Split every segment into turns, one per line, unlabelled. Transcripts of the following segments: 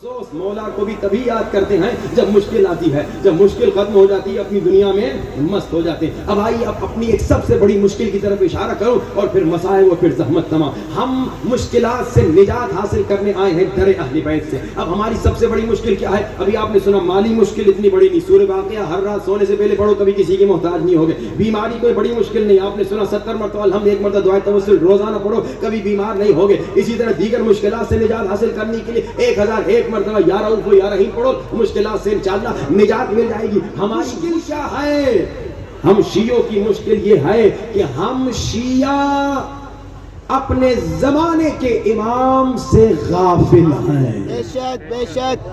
افسوس مولا کو بھی تبھی یاد کرتے ہیں جب مشکل آتی ہے، جب مشکل ختم ہو جاتی ہے اپنی دنیا میں مست ہو جاتے ہیں۔ اب آئیے اب اپنی ایک سب سے بڑی مشکل کی طرف اشارہ کرو اور پھر مسائل و پھر زحمت تمام۔ ہم مشکلات سے نجات حاصل کرنے آئے ہیں در اہل بیت سے۔ اب ہماری سب سے بڑی مشکل کیا ہے؟ ابھی آپ نے سنا مالی مشکل اتنی بڑی نہیں، سورہ واقعہ ہر رات سونے سے پہلے پڑھو کبھی کسی کے محتاج نہیں ہوگے۔ بیماری کوئی بڑی مشکل نہیں، آپ نے سنا 70 مرتبہ الحمد، ایک مرتبہ دعائے توسل روزانہ پڑھو کبھی بیمار نہیں ہوگے۔ اسی طرح دیگر مشکلات سے نجات حاصل کرنے کے لیے 1001 مرتبہ یا رؤوف یا رحیم پڑھو، مشکلات سے انشاءاللہ نجات مل جائے گی۔ ہماری مشکل کیا ہے؟ ہم شیعوں کی مشکل یہ ہے کہ ہم شیعہ اپنے زمانے کے امام سے غافل ہیں۔
بے شک بے شک،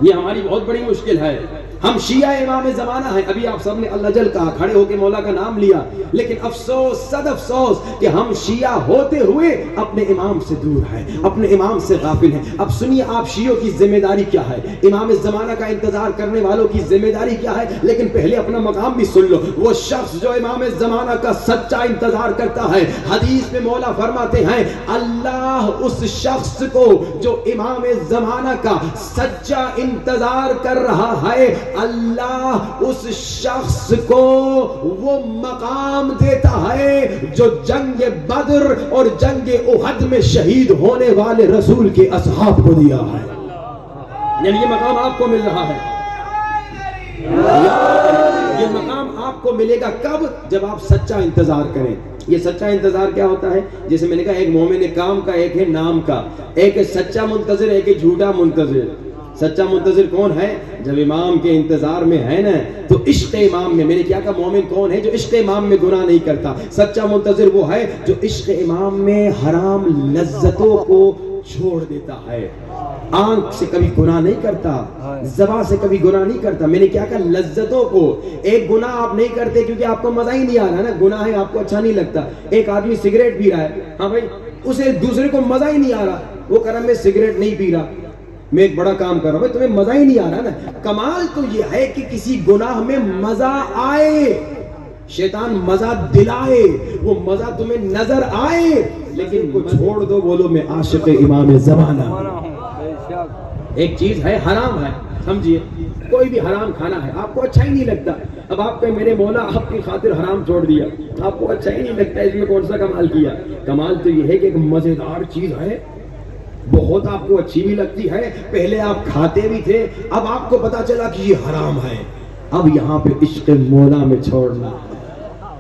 یہ ہماری بہت بڑی مشکل ہے۔ ہم شیعہ امام زمانہ ہیں۔ ابھی آپ سب نے اللہ جل کہا، کھڑے ہو کے مولا کا نام لیا، لیکن افسوس صد افسوس کہ ہم شیعہ ہوتے ہوئے اپنے امام سے دور ہیں، اپنے امام سے غافل ہیں۔ اب سنیے آپ شیعوں کی ذمہ داری کیا ہے، امام زمانہ کا انتظار کرنے والوں کی ذمہ داری کیا ہے، لیکن پہلے اپنا مقام بھی سن لو۔ وہ شخص جو امام زمانہ کا سچا انتظار کرتا ہے، حدیث میں مولا فرماتے ہیں اللہ اس شخص کو جو امام زمانہ کا سچا انتظار کر رہا ہے، اللہ اس شخص کو وہ مقام دیتا ہے جو جنگ بدر اور جنگ احد میں شہید ہونے والے رسول کے اصحاب کو دیا ہے۔ یعنی یہ مقام آپ کو مل رہا ہے، یہ مقام آپ کو ملے گا کب؟ جب آپ سچا انتظار کریں۔ یہ سچا انتظار کیا ہوتا ہے؟ جیسے میں نے کہا ایک مومن کام کا، ایک ہے نام کا، ایک ہے سچا منتظر، ایک ہے جھوٹا منتظر۔ سچا منتظر کون ہے؟ جب امام کے انتظار میں ہے نا تو عشق امام میں، میں نے کیا کہا مومن کون ہے؟ جو عشق امام میں گناہ نہیں کرتا۔ سچا منتظر وہ ہے جو عشق امام میں حرام لذتوں کو چھوڑ دیتا ہے، آنکھ سے کبھی گناہ نہیں کرتا، زبان سے کبھی گناہ نہیں کرتا۔ میں نے کیا کہا لذتوں کو، ایک گناہ آپ نہیں کرتے کیونکہ آپ کو مزہ ہی نہیں آ رہا نا، گناہ ہے آپ کو اچھا نہیں لگتا۔ ایک آدمی سگریٹ پی رہا ہے، ہاں بھائی اسے دوسرے کو مزہ ہی نہیں آ رہا، وہ کہہ رہا میں سگریٹ نہیں پی رہا، میں ایک بڑا کام کر رہا ہوں، تمہیں مزہ ہی نہیں آ رہا نا۔ کمال تو یہ ہے کہ کسی گناہ میں مزہ آئے، شیطان مزہ دلائے، وہ مزہ تمہیں نظر آئے، لیکن کو چھوڑ دو، بولو میں عاشق امام زمانہ ہوں۔ ایک چیز ہے حرام ہے، سمجھیے کوئی بھی حرام کھانا ہے آپ کو اچھا ہی نہیں لگتا، اب آپ کے میرے مولا آپ کی خاطر حرام چھوڑ دیا، آپ کو اچھا ہی نہیں لگتا، اس میں کون سا کمال کیا؟ کمال تو یہ ہے کہ ایک مزیدار چیز ہے، بہت آپ کو اچھی بھی لگتی ہے، پہلے آپ کھاتے بھی تھے، اب آپ کو پتا چلا کہ یہ حرام ہے، اب یہاں پہ عشق مولا میں چھوڑنا،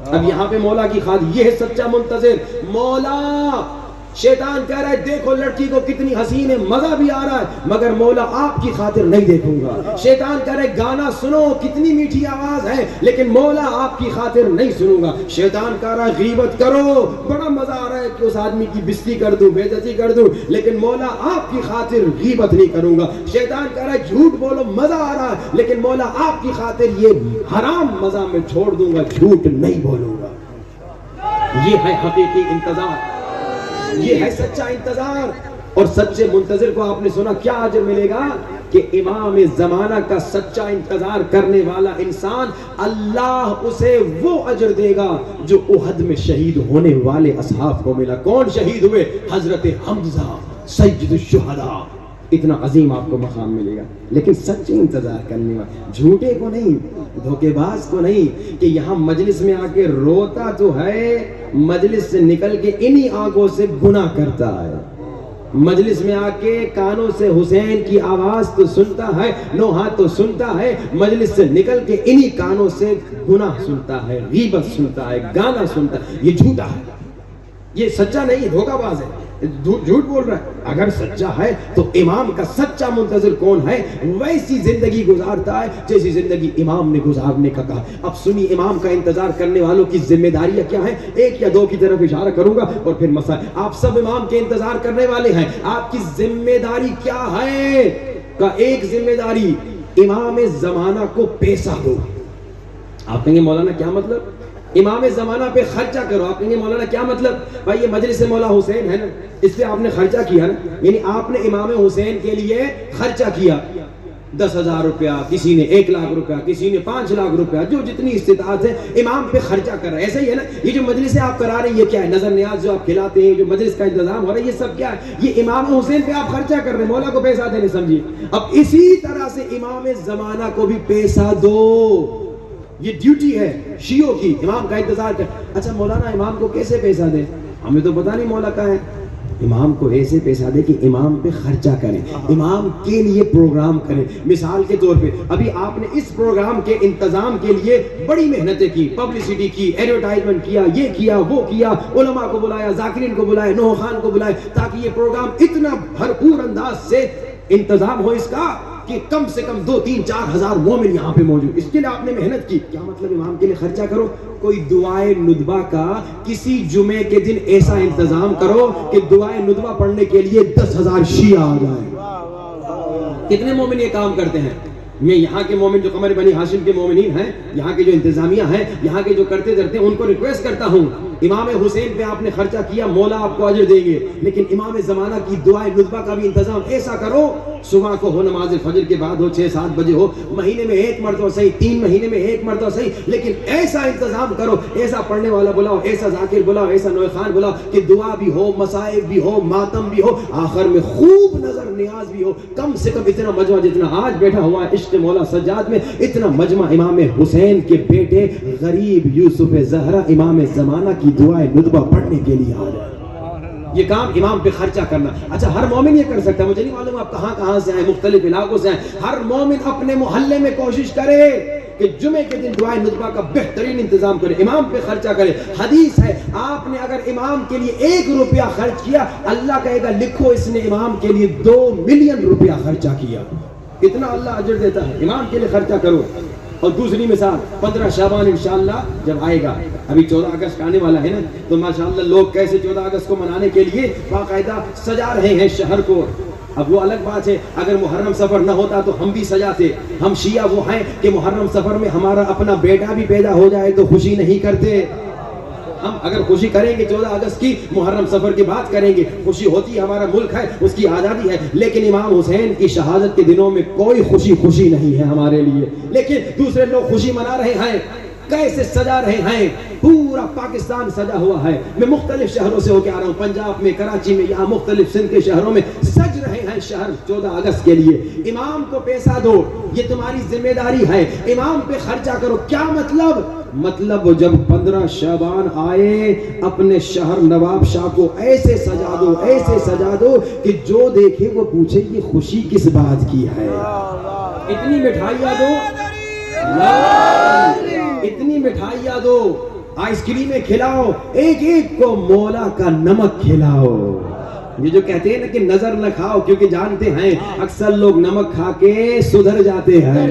اب یہاں پہ مولا کی خاطر، یہ ہے سچا منتظر۔ مولا شیطان کہہ رہا ہے دیکھو لڑکی کو کتنی حسین ہے، مزہ بھی آ رہا ہے، مگر مولا آپ کی خاطر نہیں دیکھوں گا۔ شیطان کہہ رہا ہے گانا سنو کتنی میٹھی آواز ہے، لیکن مولا آپ کی خاطر نہیں سنوں گا۔ شیطان کہہ رہا ہے غیبت کرو، بڑا مزہ آ رہا ہے کہ اس آدمی کی بستی کر دوں، بے عزتی کر دوں، لیکن مولا آپ کی خاطر غیبت نہیں کروں گا۔ شیطان کہہ رہا ہے جھوٹ بولو، مزہ آ رہا ہے، لیکن مولا آپ کی خاطر یہ حرام مزہ میں چھوڑ دوں گا، جھوٹ نہیں بولوں گا۔ یہ ہے حقیقی انتظار، یہ ہے سچا انتظار۔ اور سچے منتظر کو آپ نے سنا کیا اجر ملے گا؟ کہ امام زمانہ کا سچا انتظار کرنے والا انسان اللہ اسے وہ اجر دے گا جو احد میں شہید ہونے والے اصحاب کو ملا۔ کون شہید ہوئے؟ حضرت حمزہ سید الشہداء۔ اتنا عظیم آپ کو مقام ملے گا، لیکن سچے انتظار کرنے والے، جھوٹے کو نہیں، دھوکے باز کو نہیں، کہ یہاں مجلس میں آ کے روتا تو ہے، مجلس سے نکل کے انہی آنکھوں سے گناہ کرتا ہے، مجلس میں آ کے کانوں سے حسین کی آواز تو سنتا ہے، نوحہ تو سنتا ہے، مجلس سے نکل کے انہی کانوں سے گناہ سنتا ہے، غیبت سنتا ہے، گانا سنتا ہے۔ یہ جھوٹا ہے، یہ سچا نہیں، دھوکہ باز ہے، جھوٹ بول رہا ہے۔ اگر سچا ہے تو امام کا سچا منتظر کون ہے؟ ویسی زندگی گزارتا ہے جیسی زندگی امام نے گزارنے کا کہا۔ اب سنی امام کا انتظار کرنے والوں کی ذمہ داریاں کیا ہیں، ایک یا دو کی طرف اشارہ کروں گا اور پھر مسائل۔ آپ سب امام کے انتظار کرنے والے ہیں، آپ کی ذمہ داری کیا ہے؟ کا ایک ذمہ داری امام زمانہ کو پیسہ دو۔ آپ کہیں گے مولانا کیا مطلب؟ امام زمانہ پہ خرچہ کرو۔ آپ کہیں گے مولانا کیا مطلب؟ بھائی یہ مجلس مولا حسین ہے نا، اس پہ آپ نے خرچہ کیا نا، یعنی آپ نے امام حسین کے لیے خرچہ کیا، 10,000 روپیہ, کسی نے 1 لاکھ روپیہ, کسی نے 5 لاکھ روپیہ, جو جتنی استطاعت ہے امام پہ خرچہ کر رہا ہے. ایسا ہی ہے نا, یہ جو مجلسیں آپ کرا رہے ہیں یہ کیا ہے؟ نظر نیاز جو آپ کھلاتے ہیں, جو مجلس کا انتظام ہو رہا ہے, یہ سب کیا ہے؟ یہ امام حسین پہ آپ خرچہ کر رہے ہیں, مولا کو پیسہ دینے سمجھیے. اب اسی طرح سے امام زمانہ کو بھی پیسہ دو, یہ ڈیوٹی ہے شیعوں کی, امام کا انتظار کر. اچھا مولانا امام کو کیسے پیسہ دیں؟ ہمیں تو پتہ نہیں مولا کا ہے. امام کو ایسے پیسہ دے کہ امام پہ خرچہ کریں, امام کے لیے پروگرام کریں. مثال کے طور پہ ابھی آپ نے اس پروگرام کے انتظام کے لیے بڑی محنتیں کی, پبلسٹی کی, ایڈورٹائزمنٹ کیا, یہ کیا وہ کیا, علماء کو بلایا, ذاکرین کو بلایا, نوح خان کو بلایا, تاکہ یہ پروگرام اتنا بھرپور انداز سے انتظام ہو اس کا کہ کم سے کم 2-3-4 ہزار مومن یہاں پہ موجود. اس کے لیے آپ نے محنت کی. کیا مطلب امام کے لیے خرچہ کرو؟ کوئی دعائے ندبہ کا کسی جمعے کے دن ایسا انتظام کرو کہ دعائے ندبہ پڑھنے کے لیے 10,000 شیعہ آ جائیں. کتنے مومن یہ کام کرتے ہیں؟ میں یہاں کے مومن جو قمر بنی ہاشم کے مومنین ہیں, یہاں کے جو انتظامیہ ہیں, یہاں کے جو کرتے ہیں, ان کو ریکویسٹ کرتا ہوں, امام حسین پہ آپ نے خرچہ کیا, مولا آپ کو اجر دیں گے, لیکن امام زمانہ کی دعائے ندبہ کا بھی انتظام ایسا کرو, صبح کو ہو, نماز فجر کے بعد ہو, 6-7 بجے ہو, مہینے میں 1 مرتبہ صحیح, 3 مہینے میں 1 مرتبہ صحیح, لیکن ایسا انتظام کرو, ایسا پڑھنے والا بلاؤ, ایسا ذاکر بلاؤ, ایسا نوح خان بلاؤ کہ دعا بھی ہو, مصائب بھی ہو, ماتم بھی ہو, آخر میں خوب نظر نیاز بھی ہو. کم سے کم اتنا مجمع جتنا آج بیٹھا ہوا ہے عشق مولا سجاد میں, اتنا مجمع امام حسین کے بیٹے غریب یوسف زہرا امام زمانہ کی دعائیں ندبہ پڑھنے کے لیے آ جائے. یہ کام امام پہ خرچہ کرنا. اچھا ہر مومن یہ کر سکتا ہے, مجھے نہیں معلوم آپ کہاں کہاں سے آئے, مختلف علاقوں سے آئے. ہر مومن اپنے محلے میں کوشش کرے کہ جمعے کے دن دعائے ندبہ کا بہترین انتظام کرے, امام پہ خرچہ کرے. حدیث ہے, آپ نے اگر امام کے لیے 1 روپیہ خرچ کیا, اللہ کہے گا لکھو اس نے امام کے لیے 2 ملین روپیہ خرچہ کیا. اتنا اللہ اجر دیتا ہے. امام کے لیے خرچہ کرو. اور دوسری مثال 15 شعبان انشاءاللہ جب آئے گا, ابھی 14 اگست آنے والا ہے نا, تو ماشاءاللہ لوگ کیسے 14 اگست کو منانے کے لیے باقاعدہ سجا رہے ہیں شہر کو. اب وہ الگ بات ہے, اگر محرم سفر نہ ہوتا تو ہم بھی سجاتے. ہم شیعہ وہ ہیں کہ محرم سفر میں ہمارا اپنا بیٹا بھی پیدا ہو جائے تو خوشی نہیں کرتے. ہم اگر خوشی کریں گے 14 اگست کی, محرم سفر کی بات کریں گے, خوشی ہوتی ہے, ہمارا ملک ہے, اس کی آزادی ہے, لیکن امام حسین کی شہادت کے دنوں میں کوئی خوشی نہیں ہے ہمارے لیے. لیکن دوسرے لوگ خوشی منا رہے ہیں, کیسے سجا رہے ہیں, پورا پاکستان سجا ہوا ہے. میں مختلف شہروں سے ہو کے آ رہا ہوں, پنجاب میں, کراچی میں, یہاں مختلف سندھ کے شہروں میں سج رہے ہیں شہر 14 اگست کے لیے. امام کو پیسہ دو, یہ تمہاری ذمہ داری ہے, امام پہ خرچہ کرو. کیا مطلب جب 15 شعبان آئے, اپنے شہر نواب شاہ کو ایسے سجا دو کہ جو دیکھے وہ پوچھے یہ خوشی کس بات کی ہے. اتنی مٹھائیاں دو, اتنی مٹھائیاں دو, آئس کریمیں کھلاؤ, ایک کو مولا کا نمک کھلاؤ. یہ جو کہتے ہیں نا کہ نظر نہ کھاؤ, کیونکہ جانتے ہیں اکثر لوگ نمک کھا کے سدھر جاتے ہیں,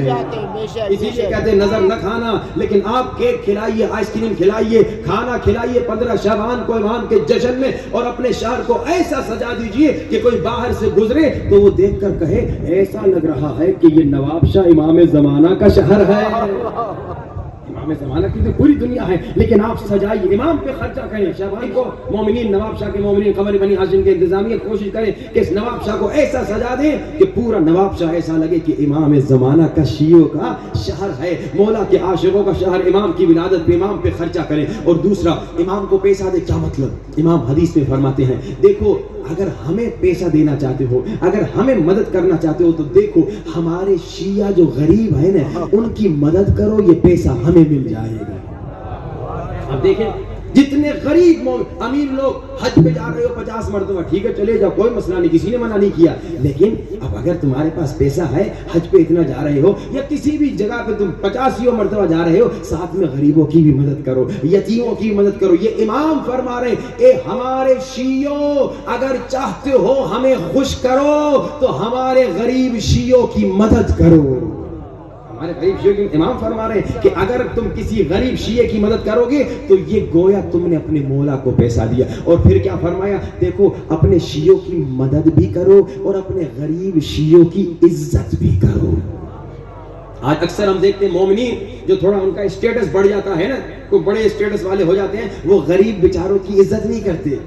اسی لیے کہتے ہیں نظر نہ کھانا. لیکن آپ کیک کھلائیے, آئس کریم کھلائیے, کھانا کھلائیے 15 شعبان کو امام کے جشن میں, اور اپنے شہر کو ایسا سجا دیجئے کہ کوئی باہر سے گزرے تو وہ دیکھ کر کہے ایسا لگ رہا ہے کہ یہ نواب شاہ امام زمانہ کا شہر ہے. امام زمانہ کی تو پوری دنیا ہے, لیکن آپ سجائیے, امام پہ خرچہ کریں. شعبان کو مومنین, نواب شاہ کے مومنین, قمر بنی ہاشم کے انتظامیہ کوشش کریں کہ اس نواب شاہ کو ایسا سجا دیں کہ پورا نواب شاہ ایسا لگے کہ امام زمانہ کا شیعوں کا شہر ہے, مولا کے عاشقوں کا شہر. امام کی ولادت پہ, امام پہ خرچہ کریں. اور دوسرا, امام کو پیسہ دے. کیا مطلب؟ امام حدیث میں فرماتے ہیں, دیکھو اگر ہمیں پیسہ دینا چاہتے ہو, اگر ہمیں مدد کرنا چاہتے ہو, تو دیکھو ہمارے شیعہ جو غریب ہیں نا, ان کی مدد کرو, یہ پیسہ ہمیں مل جائے گا. اب دیکھیں جتنے غریب امیر لوگ حج پہ جا رہے ہو 50 مرتبہ, ٹھیک ہے چلے جاؤ, کوئی مسئلہ نہیں, کسی نے منع نہیں کیا. لیکن اب اگر تمہارے پاس پیسہ ہے, حج پہ اتنا جا رہے ہو, یا کسی بھی جگہ پہ تم 50 مرتبہ جا رہے ہو, ساتھ میں غریبوں کی بھی مدد کرو, یتیموں کی مدد کرو. یہ امام فرما رہے ہیں, اے ہمارے شیعوں, اگر چاہتے ہو ہمیں خوش کرو تو ہمارے غریب شیعوں کی مدد کرو. ہمارے غریب شیعہ کی امام فرما رہے ہیں کہ اگر تم کسی غریب شیعہ کی مدد کرو گے تو یہ گویا تم نے اپنے مولا کو پیسہ دیا. اور پھر کیا فرمایا, دیکھو اپنے شیعوں کی مدد بھی کرو اور اپنے غریب شیعوں کی عزت بھی کرو. آج اکثر ہم دیکھتے ہیں مومنین جو تھوڑا ان کا اسٹیٹس بڑھ جاتا ہے نا, کوئی بڑے اسٹیٹس والے ہو جاتے ہیں, وہ غریب بیچاروں کی عزت نہیں کرتے.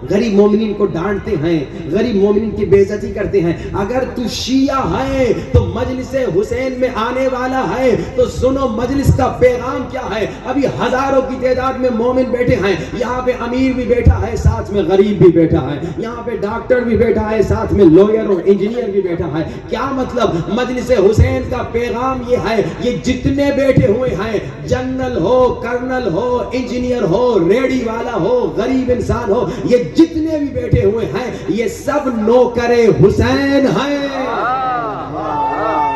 غریب مومنین کو ڈانٹتے ہیں، غریب مومنین کی بے عزتی کرتے ہیں. اگر تو شیعہ ہے تو مجلس حسین میں آنے والا ہے تو سنو مجلس کا پیغام کیا ہے. ابھی ہزاروں کی تعداد میں مومن بیٹھے ہیں، یہاں پہ امیر بھی بیٹھا ہے، ساتھ میں غریب بھی بیٹھا ہے، یہاں پہ ڈاکٹر بھی بیٹھا ہے، ساتھ میں لوئر اور انجینئر بھی بیٹھا ہے. کیا مطلب؟ مجلس حسین کا پیغام یہ ہے، یہ جتنے بیٹھے ہوئے ہیں، جنرل ہو، کرنل ہو، انجینئر ہو، ریڑی والا ہو، غریب انسان ہو، یہ جتنے بھی بیٹھے ہوئے ہیں یہ سب نوکر حسین ہیں.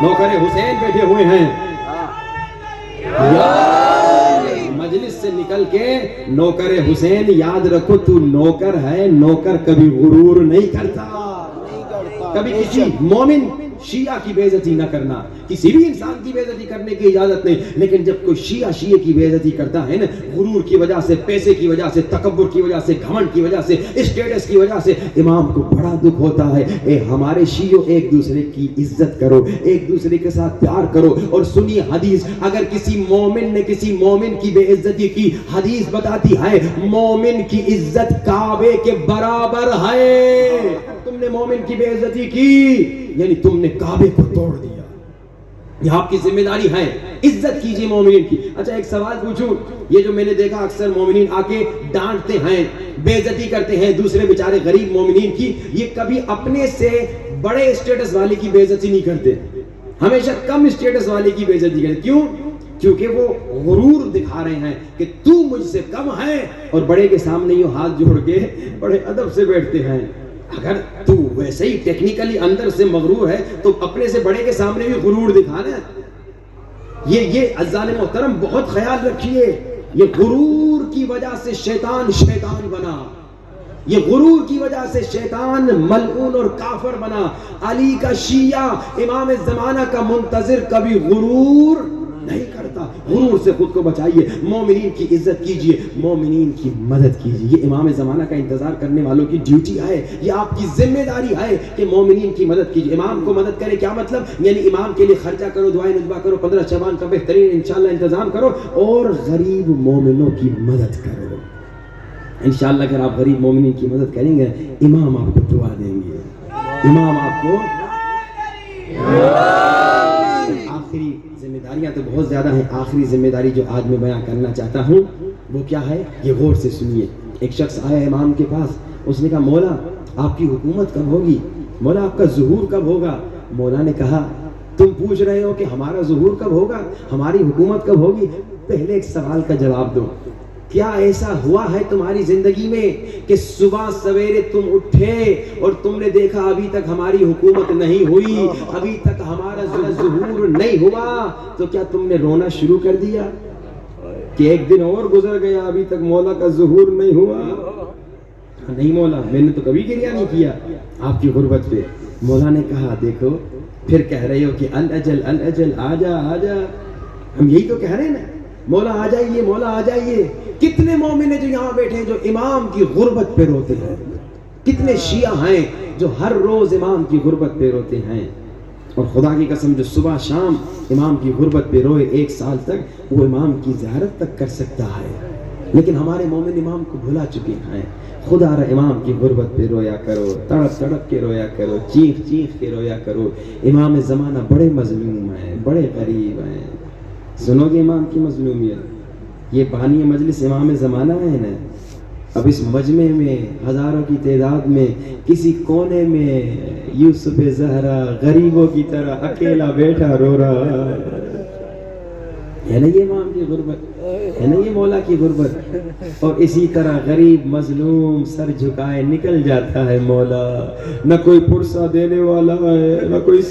نوکر حسین بیٹھے ہوئے ہیں. مجلس سے نکل کے نوکر حسین یاد رکھو، تو نوکر ہے، نوکر کبھی غرور نہیں کرتا. کبھی کسی مومن شیعہ کی بے عزتی نہ کرنا. کسی بھی انسان کی بے عزتی کرنے کی اجازت نہیں، لیکن جب کوئی شیعہ کی بے عزتی کرتا ہے نا، غرور کی وجہ سے، پیسے کی وجہ سے، تکبر کی وجہ سے، گھمنڈ کی وجہ سے، اسٹیٹس کی وجہ سے، امام کو بڑا دکھ ہوتا ہے. اے ہمارے شیعوں، ایک دوسرے کی عزت کرو، ایک دوسرے کے ساتھ پیار کرو. اور سنیے حدیث، اگر کسی مومن نے کسی مومن کی بے عزتی کی، حدیث بتاتی ہے مومن کی عزت کعبے کے برابر ہے. تم نے مومن کی بے عزتی کی یعنی تم نے کعبے کو توڑ دیا. یہ آپ کی ذمہ داری ہے، عزت کیجیے مومنین کی. اچھا ایک سوال پوچھوں، یہ جو میں نے دیکھا اکثر مومنین آ کے ڈانٹتے ہیں، بے عزتی کرتے ہیں دوسرے بیچارے غریب مومنین کی، یہ کبھی اپنے سے بڑے اسٹیٹس والے کی بے عزتی نہیں کرتے، ہمیشہ کم اسٹیٹس والے کی بے عزتی کرتے. کیوں؟ کیونکہ وہ غرور دکھا رہے ہیں کہ تو مجھ سے کم ہے، اور بڑے کے سامنے یہ ہاتھ جوڑ کے بڑے ادب سے بیٹھتے ہیں. اگر تو ویسے ہی ٹیکنیکلی اندر سے مغرور ہے تو اپنے سے بڑے کے سامنے بھی غرور دکھانا. یہ عزیزان محترم بہت خیال رکھیے، یہ غرور کی وجہ سے شیطان بنا، یہ غرور کی وجہ سے شیطان ملعون اور کافر بنا. علی کا شیعہ، امام زمانہ کا منتظر کبھی غرور نہیں کرتا. غرور سے خود کو بچائیے، مومنین کی عزت کیجیے، مومنین کی مدد کیجیے. یہ امام زمانہ کا انتظار کرنے والوں کی ڈیوٹی ہے، یہ آپ کی ذمہ داری ہے کہ مومنین کی مدد کیجیے. امام کو مدد کرے کیا مطلب؟ یعنی امام کے لیے خرچہ کرو، دعائیں نجبہ کرو، 15 شعبان کا بہترین انشاءاللہ انتظام کرو، اور غریب مومنوں کی مدد کرو. انشاءاللہ اگر آپ غریب مومنین کی مدد کریں گے، امام آپ کو دعا دیں گے، امام آپ کو. آخری ذمہ داریاں تو بہت زیادہ ہیں، آخری ذمہ داری جو آج میں بیان کرنا چاہتا ہوں وہ کیا ہے، یہ غور سے سنیے. ایک شخص آیا امام کے پاس، اس نے کہا مولا آپ کی حکومت کب ہوگی، مولا آپ کا ظہور کب ہوگا. مولا نے کہا تم پوچھ رہے ہو کہ ہمارا ظہور کب ہوگا، ہماری حکومت کب ہوگی؟ پہلے ایک سوال کا جواب دو. کیا ایسا ہوا ہے تمہاری زندگی میں کہ صبح سویرے تم اٹھے اور تم نے دیکھا ابھی تک ہماری حکومت نہیں ہوئی، ابھی تک ہمارا ظہور نہیں ہوا، تو کیا تم نے رونا شروع کر دیا کہ ایک دن اور گزر گیا ابھی تک مولا کا ظہور نہیں ہوا؟ نہیں مولا، میں نے تو کبھی گریہ نہیں کیا آپ کی غربت پہ. مولا نے کہا دیکھو پھر کہہ رہے ہو کہ الاجل آجا. ہم یہی تو کہہ رہے ہیں نا، مولا آ جائیے، مولا آ جائیے. کتنے مومن ہیں جو یہاں بیٹھے ہیں جو امام کی غربت پہ روتے ہیں؟ کتنے شیعہ ہیں جو ہر روز امام کی غربت پہ روتے ہیں؟ اور خدا کی قسم جو صبح شام امام کی غربت پہ روئے 1 سال تک، وہ امام کی زیارت تک کر سکتا ہے. لیکن ہمارے مومن امام کو بھلا چکے ہیں. خدا را امام کی غربت پہ رویا کرو، تڑپ تڑپ کے رویا کرو، چیخ چیخ کے رویا کرو. امام زمانہ بڑے مظلوم ہیں، بڑے غریب ہیں. سنو گے امام کی مظلومیت؟ یہ بانی مجلس امام زمانہ ہے نا. اب اس مجمع میں ہزاروں کی تعداد میں کسی کونے میں یوسف زہرا غریبوں کی طرح اکیلا بیٹھا رو رہا ہے نا. یہ امام کی غربت ہے نا، یہ مولا کی غربت. اور اسی طرح غریب مظلوم سر جھکائے نکل جاتا ہے مولا. نہ کوئی پرسہ دینے والا ہے، نہ کوئی